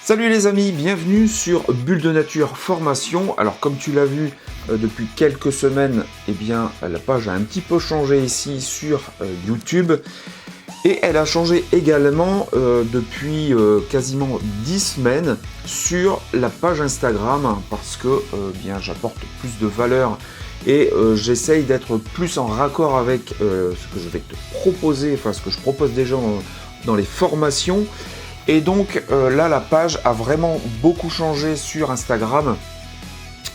Salut les amis, bienvenue sur Bulle de Nature Formation. Alors comme tu l'as vu depuis quelques semaines, eh bien la page a un petit peu changé ici sur YouTube. Et elle a changé également depuis quasiment 10 semaines sur la page Instagram parce que bien j'apporte plus de valeur et j'essaye d'être plus en raccord avec ce que je vais te proposer, enfin ce que je propose déjà dans les formations. Et donc là la page a vraiment beaucoup changé sur Instagram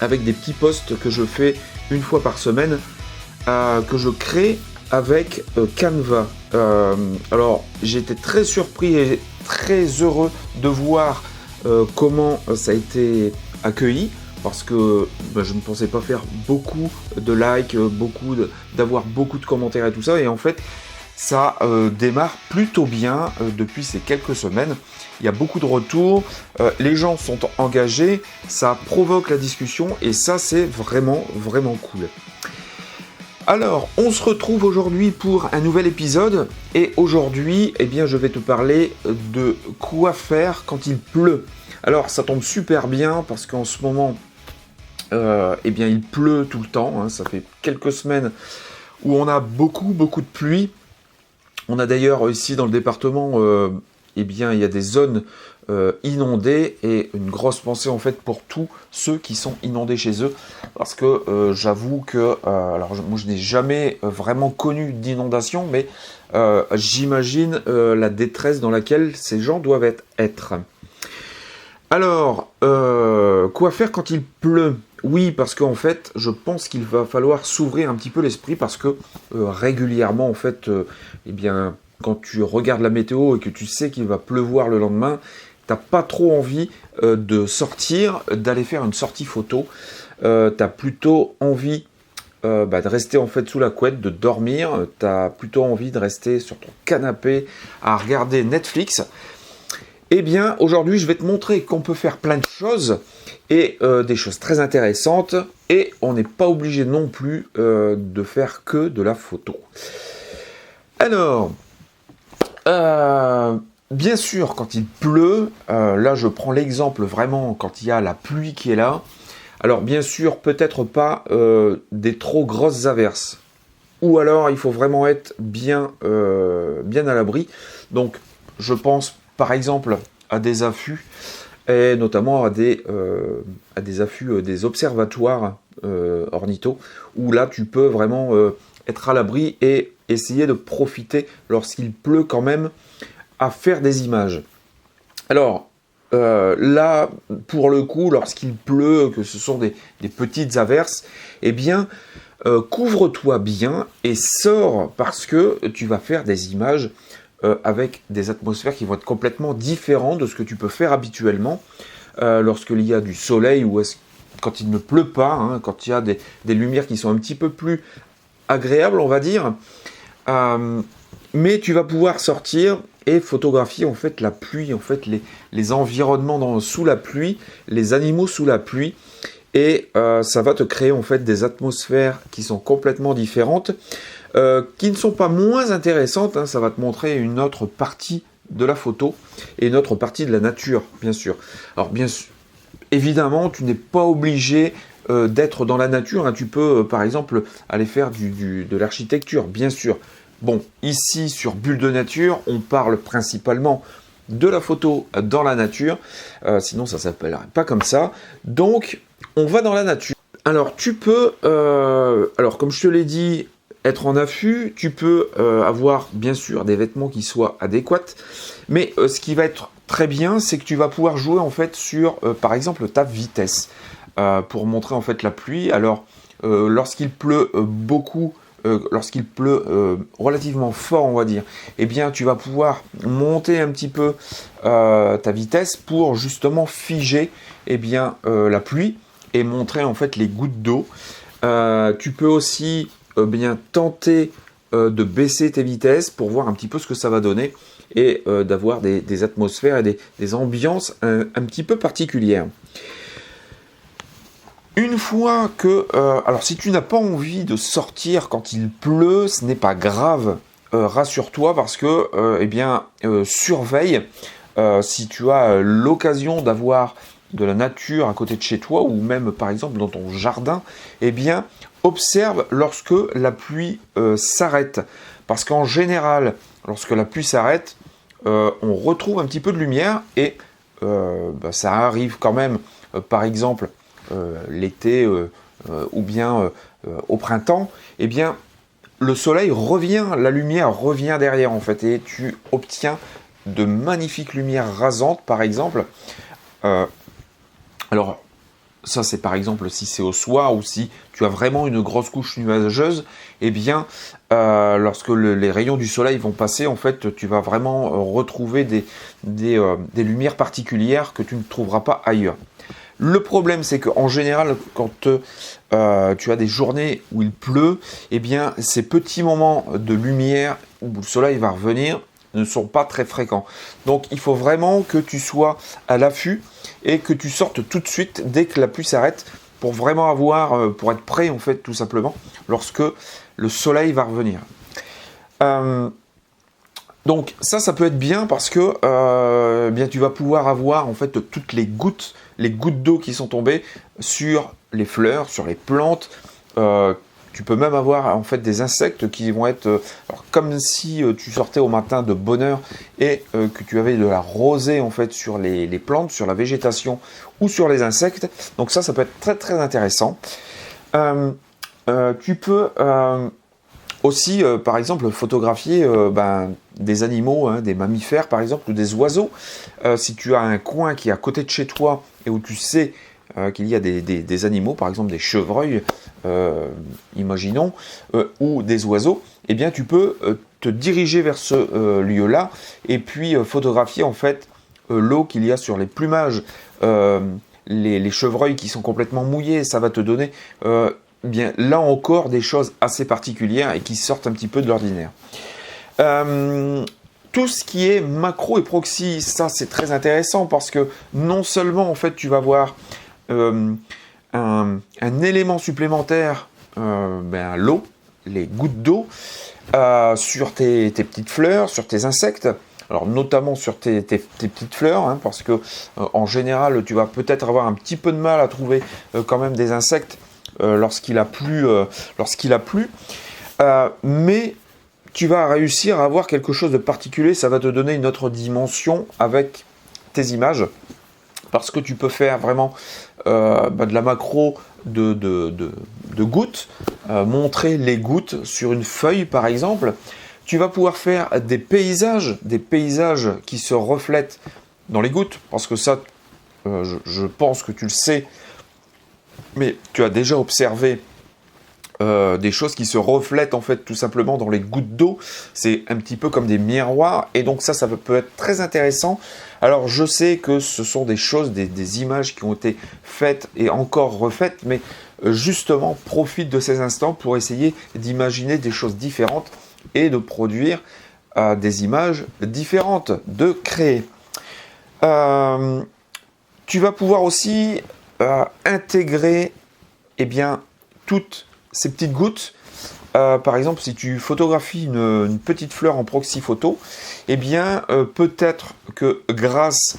avec des petits posts que je fais une fois par semaine que je crée avec Canva. Alors j'étais très surpris et très heureux de voir comment ça a été accueilli parce que je ne pensais pas faire beaucoup de likes, d'avoir beaucoup de commentaires et tout ça, et en fait ça démarre plutôt bien depuis ces quelques semaines. Il y a beaucoup de retours, les gens sont engagés, ça provoque la discussion et ça c'est vraiment cool. Alors, on se retrouve aujourd'hui pour un nouvel épisode et aujourd'hui, eh bien, je vais te parler de quoi faire quand il pleut. Alors, ça tombe super bien parce qu'en ce moment, eh bien, il pleut tout le temps. Ça fait quelques semaines où on a beaucoup de pluie. On a d'ailleurs ici dans le département, eh bien, il y a des zones inondées et une grosse pensée en fait pour tous ceux qui sont inondés chez eux parce que j'avoue que alors moi je n'ai jamais vraiment connu d'inondation, mais j'imagine la détresse dans laquelle ces gens doivent être. Alors quoi faire quand il pleut? Oui, parce qu'en fait je pense qu'il va falloir s'ouvrir un petit peu l'esprit parce que régulièrement en fait eh bien quand tu regardes la météo et que tu sais qu'il va pleuvoir le lendemain, t'as pas trop envie de sortir, d'aller faire une sortie photo. T'as plutôt envie de rester en fait sous la couette, de dormir. T'as plutôt envie de rester sur ton canapé à regarder Netflix. Eh bien, aujourd'hui, je vais te montrer qu'on peut faire plein de choses et des choses très intéressantes. Et on n'est pas obligé non plus de faire que de la photo. Alors, bien sûr, quand il pleut, là je prends l'exemple vraiment quand il y a la pluie qui est là. Alors bien sûr, peut-être pas des trop grosses averses. Ou alors il faut vraiment être bien à l'abri. Donc je pense par exemple à des affûts, et notamment à des affûts des observatoires ornithaux, où là tu peux vraiment être à l'abri et essayer de profiter lorsqu'il pleut quand même à faire des images. Alors là, pour le coup, lorsqu'il pleut, que ce sont des petites averses, eh bien, couvre-toi bien et sors parce que tu vas faire des images avec des atmosphères qui vont être complètement différentes de ce que tu peux faire habituellement lorsqu'il y a du soleil ou quand il ne pleut pas, quand il y a des lumières qui sont un petit peu plus agréables, on va dire. Mais tu vas pouvoir sortir et photographier en fait la pluie, en fait les environnements sous la pluie, les animaux sous la pluie, et ça va te créer en fait des atmosphères qui sont complètement différentes, qui ne sont pas moins intéressantes. Ça va te montrer une autre partie de la photo et une autre partie de la nature, bien sûr. Alors bien sûr, évidemment, tu n'es pas obligé d'être dans la nature. Tu peux par exemple aller faire de l'architecture, bien sûr. Bon, ici sur Bulle de Nature, on parle principalement de la photo dans la nature, sinon ça ne s'appellerait pas comme ça. Donc, on va dans la nature. Alors, tu peux, alors comme je te l'ai dit, être en affût, tu peux avoir bien sûr des vêtements qui soient adéquats, mais ce qui va être très bien, c'est que tu vas pouvoir jouer en fait sur, par exemple, ta vitesse, pour montrer en fait la pluie. Alors, lorsqu'il pleut beaucoup, lorsqu'il pleut relativement fort, on va dire, eh bien tu vas pouvoir monter un petit peu ta vitesse pour justement figer eh bien, la pluie et montrer en fait les gouttes d'eau. Tu peux aussi bien tenter de baisser tes vitesses pour voir un petit peu ce que ça va donner et d'avoir des atmosphères et des ambiances un petit peu particulières. Une fois que... alors si tu n'as pas envie de sortir quand il pleut, ce n'est pas grave. Rassure-toi parce que, surveille si tu as l'occasion d'avoir de la nature à côté de chez toi ou même par exemple dans ton jardin, eh bien observe lorsque la pluie s'arrête. Parce qu'en général, lorsque la pluie s'arrête, on retrouve un petit peu de lumière et ça arrive quand même, par exemple l'été ou bien au printemps, eh bien le soleil revient, la lumière revient derrière en fait et tu obtiens de magnifiques lumières rasantes par exemple. Alors ça c'est par exemple si c'est au soir ou si tu as vraiment une grosse couche nuageuse, eh bien lorsque les rayons du soleil vont passer, en fait tu vas vraiment retrouver des lumières particulières que tu ne trouveras pas ailleurs. Le problème c'est qu'en général quand tu as des journées où il pleut, eh bien ces petits moments de lumière où le soleil va revenir ne sont pas très fréquents. Donc il faut vraiment que tu sois à l'affût et que tu sortes tout de suite dès que la pluie s'arrête pour vraiment pour être prêt en fait tout simplement lorsque le soleil va revenir. Donc ça peut être bien parce que bien tu vas pouvoir avoir en fait toutes les gouttes d'eau qui sont tombées sur les fleurs, sur les plantes. Tu peux même avoir en fait des insectes qui vont être alors, comme si tu sortais au matin de bonne heure et que tu avais de la rosée en fait sur les plantes, sur la végétation ou sur les insectes. Donc ça peut être très très intéressant. Tu peux aussi par exemple photographier des animaux, hein, des mammifères par exemple ou des oiseaux. Si tu as un coin qui est à côté de chez toi et où tu sais qu'il y a des animaux, par exemple des chevreuils, imaginons, ou des oiseaux, eh bien tu peux te diriger vers ce lieu-là et puis photographier en fait l'eau qu'il y a sur les plumages, les chevreuils qui sont complètement mouillés. Ça va te donner bien là encore des choses assez particulières et qui sortent un petit peu de l'ordinaire. Tout ce qui est macro et proxy, ça c'est très intéressant parce que non seulement en fait tu vas voir un élément supplémentaire, l'eau, les gouttes d'eau sur tes petites fleurs, sur tes insectes, alors notamment sur tes petites fleurs, hein, parce que en général tu vas peut-être avoir un petit peu de mal à trouver quand même des insectes lorsqu'il a plu, mais tu vas réussir à avoir quelque chose de particulier, ça va te donner une autre dimension avec tes images, parce que tu peux faire vraiment de la macro de gouttes, montrer les gouttes sur une feuille par exemple. Tu vas pouvoir faire des paysages qui se reflètent dans les gouttes, parce que ça, je pense que tu le sais, mais tu as déjà observé des choses qui se reflètent en fait tout simplement dans les gouttes d'eau. C'est un petit peu comme des miroirs et donc ça peut être très intéressant. Alors je sais que ce sont des choses, des images qui ont été faites et encore refaites, mais justement profite de ces instants pour essayer d'imaginer des choses différentes et de produire des images différentes, de créer. Tu vas pouvoir aussi intégrer toutes ces petites gouttes. Par exemple, si tu photographies une petite fleur en proxy photo, peut-être que grâce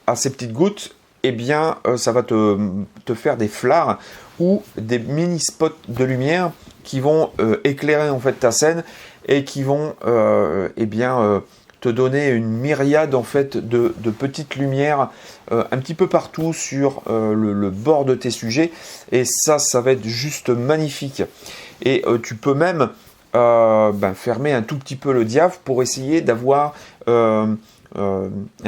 à ces petites gouttes, ça va te faire des flards ou des mini spots de lumière qui vont éclairer en fait ta scène et qui vont te donner une myriade en fait de petites lumières un petit peu partout sur le bord de tes sujets, et ça va être juste magnifique. Et tu peux même fermer un tout petit peu le diaph pour essayer d'avoir un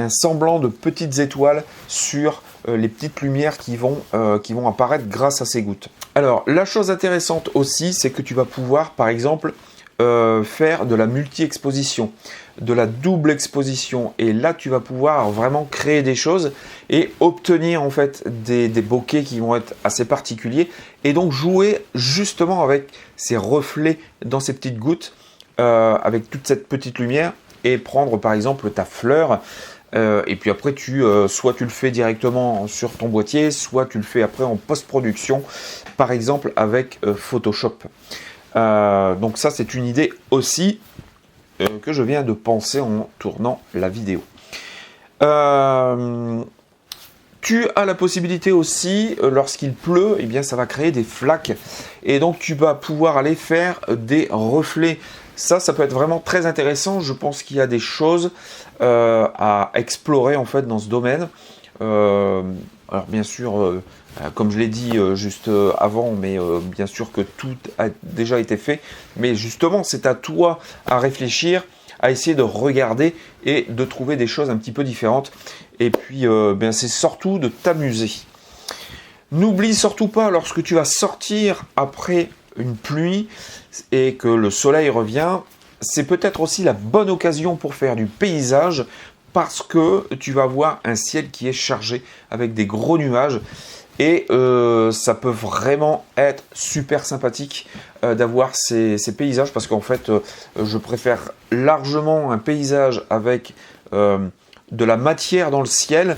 semblant de petites étoiles sur les petites lumières qui vont apparaître grâce à ces gouttes. Alors la chose intéressante aussi, c'est que tu vas pouvoir par exemple faire de la multi-exposition, de la double exposition, et là tu vas pouvoir vraiment créer des choses et obtenir en fait des bokeh qui vont être assez particuliers, et donc jouer justement avec ces reflets dans ces petites gouttes avec toute cette petite lumière, et prendre par exemple ta fleur et puis après soit tu le fais directement sur ton boîtier, soit tu le fais après en post-production, par exemple avec Photoshop. Donc ça c'est une idée aussi que je viens de penser en tournant la vidéo. Tu as la possibilité aussi, lorsqu'il pleut, eh bien, ça va créer des flaques. Et donc, tu vas pouvoir aller faire des reflets. Ça peut être vraiment très intéressant. Je pense qu'il y a des choses à explorer en fait dans ce domaine. Alors bien sûr, comme je l'ai dit juste avant, mais bien sûr que tout a déjà été fait. Mais justement, c'est à toi à réfléchir, à essayer de regarder et de trouver des choses un petit peu différentes. Et puis, bien, c'est surtout de t'amuser. N'oublie surtout pas, lorsque tu vas sortir après une pluie et que le soleil revient, c'est peut-être aussi la bonne occasion pour faire du paysage parce que tu vas voir un ciel qui est chargé avec des gros nuages. Et ça peut vraiment être super sympathique d'avoir ces paysages parce qu'en fait, je préfère largement un paysage avec de la matière dans le ciel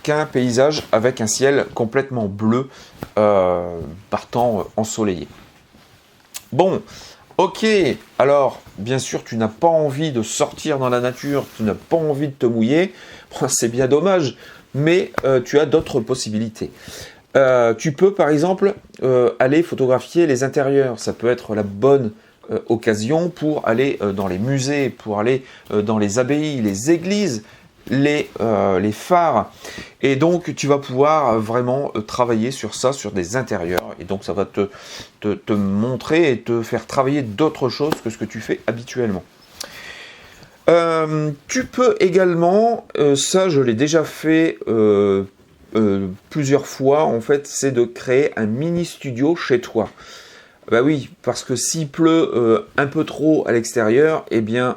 qu'un paysage avec un ciel complètement bleu partant ensoleillé. Bon, ok, alors bien sûr tu n'as pas envie de sortir dans la nature, tu n'as pas envie de te mouiller, c'est bien dommage, mais tu as d'autres possibilités. Tu peux par exemple aller photographier les intérieurs, ça peut être la bonne occasion pour aller dans les musées, pour aller dans les abbayes, les églises, les phares, et donc tu vas pouvoir vraiment travailler sur ça, sur des intérieurs, et donc ça va te montrer et te faire travailler d'autres choses que ce que tu fais habituellement. Tu peux également, ça je l'ai déjà fait plusieurs fois, en fait, c'est de créer un mini studio chez toi. Bah oui, parce que s'il pleut un peu trop à l'extérieur, eh bien,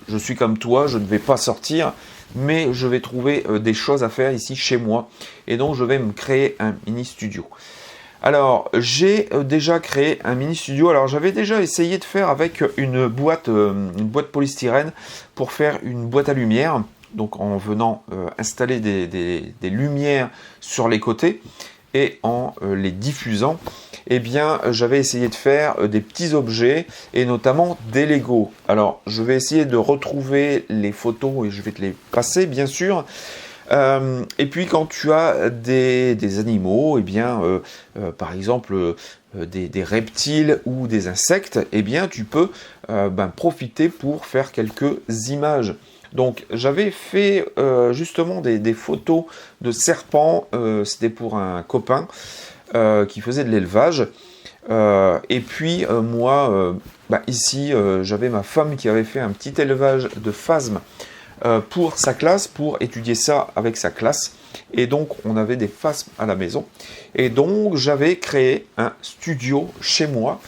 je suis comme toi, je ne vais pas sortir, mais je vais trouver des choses à faire ici chez moi. Et donc, je vais me créer un mini studio. Alors, j'ai déjà créé un mini studio. Alors, j'avais déjà essayé de faire avec une boîte polystyrène pour faire une boîte à lumière. Donc, en venant installer des lumières sur les côtés et en les diffusant, eh bien, j'avais essayé de faire des petits objets et notamment des Lego. Alors, je vais essayer de retrouver les photos et je vais te les passer, bien sûr. Et puis, quand tu as des animaux, eh bien, par exemple, des reptiles ou des insectes, eh bien, tu peux profiter pour faire quelques images. Donc j'avais fait justement des photos de serpents, c'était pour un copain qui faisait de l'élevage. Et puis moi, ici, j'avais ma femme qui avait fait un petit élevage de phasmes pour sa classe, pour étudier ça avec sa classe. Et donc on avait des phasmes à la maison. Et donc j'avais créé un studio chez moi.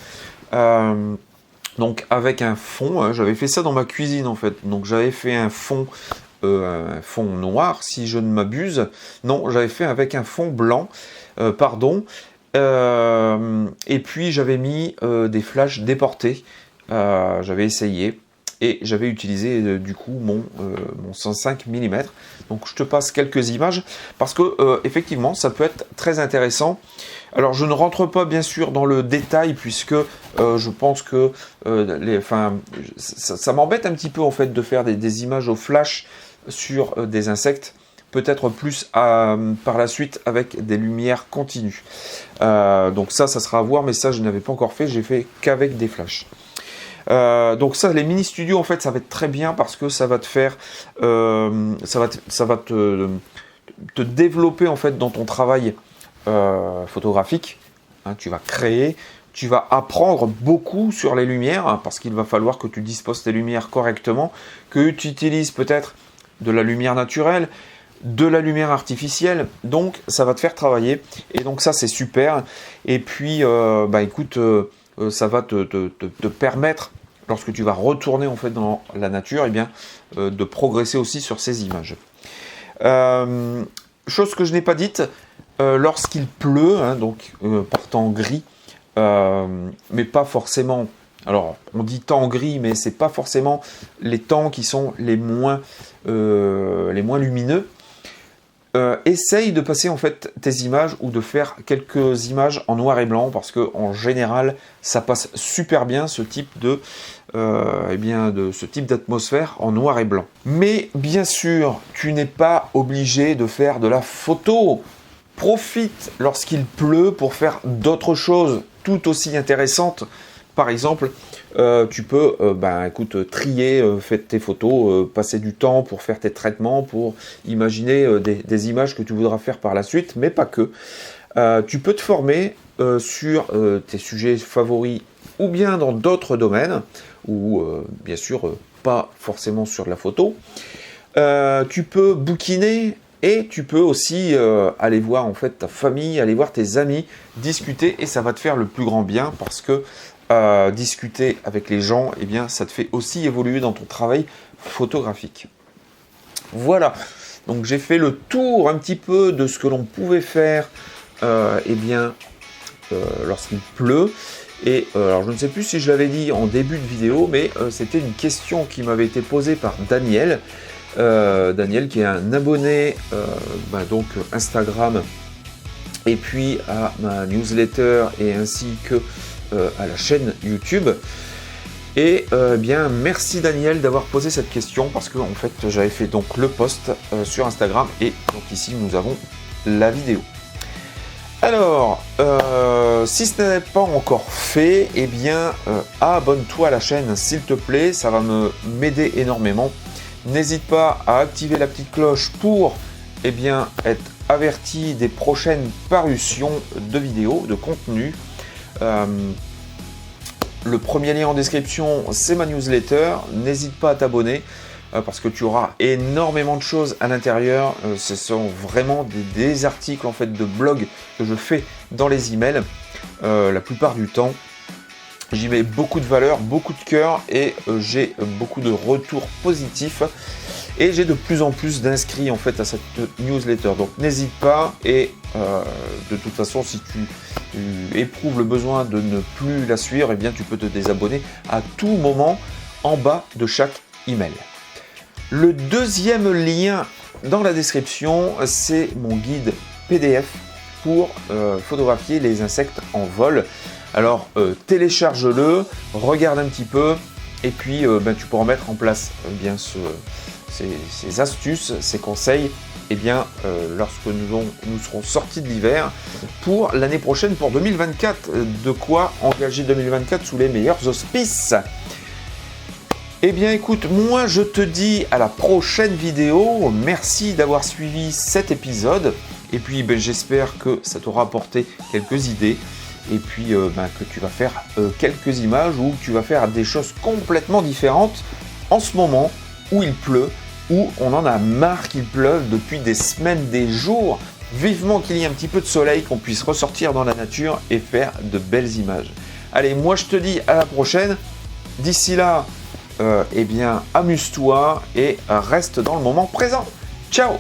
Donc avec un fond, j'avais fait ça dans ma cuisine en fait. Donc j'avais fait un fond noir si je ne m'abuse. Non, j'avais fait avec un fond blanc, pardon. Et puis j'avais mis des flashs déportés. J'avais essayé et j'avais utilisé du coup mon 105 mm. Donc je te passe quelques images parce que effectivement ça peut être très intéressant. Alors je ne rentre pas bien sûr dans le détail puisque je pense que ça m'embête un petit peu en fait de faire des images au flash sur des insectes, peut-être plus par la suite avec des lumières continues. Donc ça sera à voir, mais ça je n'avais pas encore fait, j'ai fait qu'avec des flashs. Donc ça, les mini studios en fait ça va être très bien parce que ça va te faire ça va te développer en fait dans ton travail photographique, hein, tu vas créer, tu vas apprendre beaucoup sur les lumières, hein, parce qu'il va falloir que tu disposes tes lumières correctement, que tu utilises peut-être de la lumière naturelle, de la lumière artificielle, donc ça va te faire travailler, et donc ça c'est super, et puis écoute, ça va te permettre, lorsque tu vas retourner en fait dans la nature, eh bien, de progresser aussi sur ces images. Chose que je n'ai pas dite, lorsqu'il pleut, hein, donc par temps gris, mais pas forcément, alors on dit temps gris, mais c'est pas forcément les temps qui sont les moins lumineux. essaye de passer en fait tes images ou de faire quelques images en noir et blanc parce que en général ça passe super bien ce type ce type d'atmosphère en noir et blanc. Mais bien sûr, tu n'es pas obligé de faire de la photo. Profite lorsqu'il pleut pour faire d'autres choses tout aussi intéressantes. Par exemple, tu peux trier, faire tes photos, passer du temps pour faire tes traitements, pour imaginer des images que tu voudras faire par la suite, mais pas que. Tu peux te former sur tes sujets favoris ou bien dans d'autres domaines, ou bien sûr pas forcément sur de la photo. Tu peux bouquiner et tu peux aussi aller voir en fait ta famille, aller voir tes amis, discuter et ça va te faire le plus grand bien parce que discuter avec les gens, eh bien, ça te fait aussi évoluer dans ton travail photographique. Voilà, donc j'ai fait le tour un petit peu de ce que l'on pouvait faire lorsqu'il pleut. Et alors je ne sais plus si je l'avais dit en début de vidéo, mais c'était une question qui m'avait été posée par Daniel. Daniel qui est un abonné donc Instagram et puis à ma newsletter et ainsi que à la chaîne YouTube. Et bien merci Daniel d'avoir posé cette question parce que en fait j'avais fait donc le post sur Instagram et donc ici nous avons la vidéo. Alors si ce n'est pas encore fait, eh bien abonne-toi à la chaîne s'il te plaît, ça va m'aider énormément. N'hésite pas à activer la petite cloche pour être averti des prochaines parutions de vidéos, de contenu. Le premier lien en description, c'est ma newsletter. N'hésite pas à t'abonner parce que tu auras énormément de choses à l'intérieur. Ce sont vraiment des articles en fait de blog que je fais dans les emails la plupart du temps. J'y mets beaucoup de valeur, beaucoup de cœur et j'ai beaucoup de retours positifs. Et j'ai de plus en plus d'inscrits en fait à cette newsletter. Donc n'hésite pas et de toute façon si tu éprouves le besoin de ne plus la suivre, eh bien tu peux te désabonner à tout moment en bas de chaque email. Le deuxième lien dans la description, c'est mon guide PDF pour photographier les insectes en vol. Alors télécharge-le, regarde un petit peu et puis tu pourras mettre en place ces astuces, ces conseils lorsque nous serons sortis de l'hiver pour l'année prochaine, pour 2024. De quoi engager 2024 sous les meilleurs auspices. Eh bien écoute, moi je te dis à la prochaine vidéo. Merci d'avoir suivi cet épisode et puis j'espère que ça t'aura apporté quelques idées. Et puis que tu vas faire quelques images ou que tu vas faire des choses complètement différentes en ce moment où il pleut, où on en a marre qu'il pleuve depuis des semaines, des jours. Vivement qu'il y ait un petit peu de soleil, qu'on puisse ressortir dans la nature et faire de belles images. Allez, moi je te dis à la prochaine. D'ici là, amuse-toi et reste dans le moment présent. Ciao!